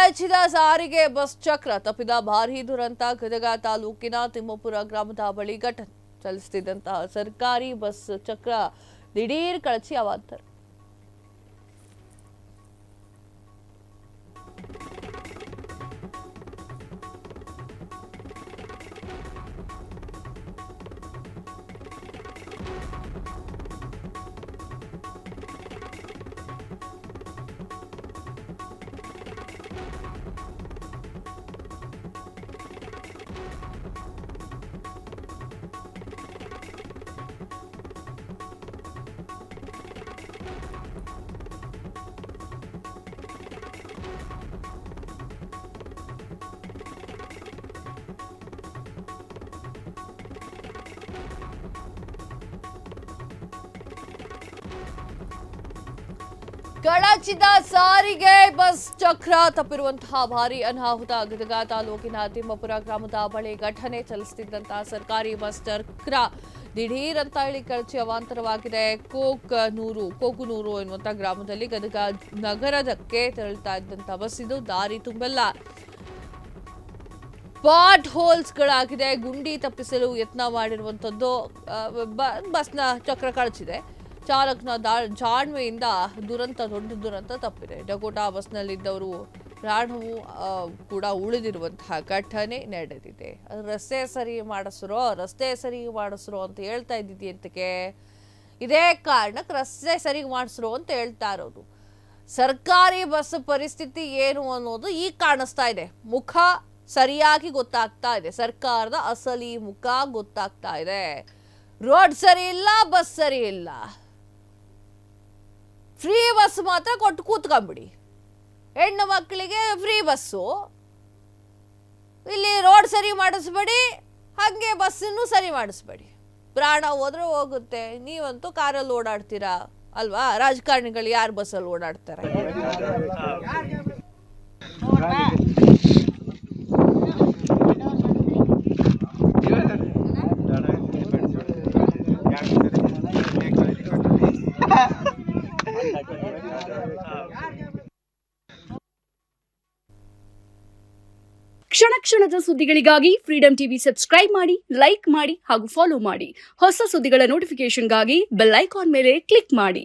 ಕಳಚಿದ ಸಾರಿಗೆ ಬಸ್ ಚಕ್ರ ತಪ್ಪಿದ ಭಾರೀ ದುರಂತ. ಗದಗ ತಾಲೂಕಿನ ತಿಮ್ಮಾಪುರ ಗ್ರಾಮದ ಬಳಿ ಘಟನೆ. ಚಲಿಸುತ್ತಿದ್ದಂತಹ ಸರ್ಕಾರಿ ಬಸ್ ಚಕ್ರ ದಿಢೀರ್ ಕಳಚಿ ಅವಾಂತರ. ಕಳಚಿದ ಸಾರಿಗೆ ಬಸ್ ಚಕ್ರ ತಪ್ಪಿರುವಂತಹ ಭಾರಿ ಅನಾಹುತ. ಗದಗ ತಾಲೂಕಿನ ತಿಮ್ಮಾಪುರ ಗ್ರಾಮದ ಬಳಿ ಘಟನೆ. ಚಲಿಸುತ್ತಿದ್ದಂತಹ ಸರ್ಕಾರಿ ಬಸ್ ಚಕ್ರ ದಿಢೀರ್ ಅಂತ ಹೇಳಿ ಕಳಚಿ ಅವಾಂತರವಾಗಿದೆ. ಕೋಕುನೂರು ಎನ್ನುವಂತ ಗ್ರಾಮದಲ್ಲಿ ಗದಗ ನಗರದಕ್ಕೆ ತೆರಳುತ್ತಾ ಇದ್ದಂತಹ ಬಸ್ ಇದು. ದಾರಿ ತುಂಬೆಲ್ಲ ಪಾಟ್ ಹೋಲ್ಸ್ಗಳಾಗಿದೆ. ಗುಂಡಿ ತಪ್ಪಿಸಲು ಯತ್ನ ಮಾಡಿರುವಂತದ್ದು. ಬಸ್ನ ಚಕ್ರ ಕಳಚಿದೆ. ಚಾಲಕನ ಜಾಣ್ಮೆಯಿಂದ ದೊಡ್ಡ ದುರಂತ ತಪ್ಪಿದೆ. ಡಕೋಟಾ ಬಸ್ನಲ್ಲಿದ್ದವರು ಪ್ರಾಣವು ಕೂಡ ಉಳಿದಿರುವಂತಹ ಘಟನೆ ನಡೆದಿದೆ. ರಸ್ತೆ ಸರಿ ಮಾಡಿಸ್ರೋ ಅಂತ ಹೇಳ್ತಾ ಇದ್ದಿದ್ದಕ್ಕೆ ಇದೇ ಕಾರಣಕ್ಕೆ ರಸ್ತೆ ಸರಿ ಮಾಡಿಸ್ರೋ ಅಂತ ಹೇಳ್ತಾ ಇರೋದು. ಸರ್ಕಾರಿ ಬಸ್ ಪರಿಸ್ಥಿತಿ ಏನು ಅನ್ನೋದು ಈಗ ಕಾಣಿಸ್ತಾ ಇದೆ. ಮುಖ ಸರಿಯಾಗಿ ಗೊತ್ತಾಗ್ತಾ ಇದೆ. ಸರ್ಕಾರದ ಅಸಲಿ ಮುಖ ಗೊತ್ತಾಗ್ತಾ ಇದೆ. ರೋಡ್ ಸರಿ ಇಲ್ಲ, ಬಸ್ ಸರಿ ಇಲ್ಲ. ಫ್ರೀ ಬಸ್ ಮಾತ್ರ ಕೊಟ್ಟು ಕೂತ್ಕೊಂಡ್ಬಿಡಿ. ಹೆಣ್ಣು ಮಕ್ಕಳಿಗೆ ಫ್ರೀ ಬಸ್ಸು, ಇಲ್ಲಿ ರೋಡ್ ಸರಿ ಮಾಡಿಸ್ಬೇಡಿ, ಹಾಗೆ ಬಸ್ಸನ್ನು ಸರಿ ಮಾಡಿಸ್ಬೇಡಿ. ಪ್ರಾಣ ಹೋದ್ರೆ ಹೋಗುತ್ತೆ. ನೀವಂತೂ ಕಾರಲ್ಲಿ ಓಡಾಡ್ತೀರಾ ಅಲ್ವಾ? ರಾಜಕಾರಣಿಗಳು ಯಾರು ಬಸ್ಸಲ್ಲಿ ಓಡಾಡ್ತಾರೆ? ಕ್ಷಣ ಕ್ಷಣದ ಸುದ್ದಿಗಳಿಗಾಗಿ ಫ್ರೀಡಂ ಟಿವಿ ಸಬ್ಸ್ಕ್ರೈಬ್ ಮಾಡಿ, ಲೈಕ್ ಮಾಡಿ ಹಾಗೂ ಫಾಲೋ ಮಾಡಿ. ಹೊಸ ಸುದ್ದಿಗಳ ನೋಟಿಫಿಕೇಶನ್ಗಾಗಿ ಬೆಲ್ ಐಕಾನ್ ಮೇಲೆ ಕ್ಲಿಕ್ ಮಾಡಿ.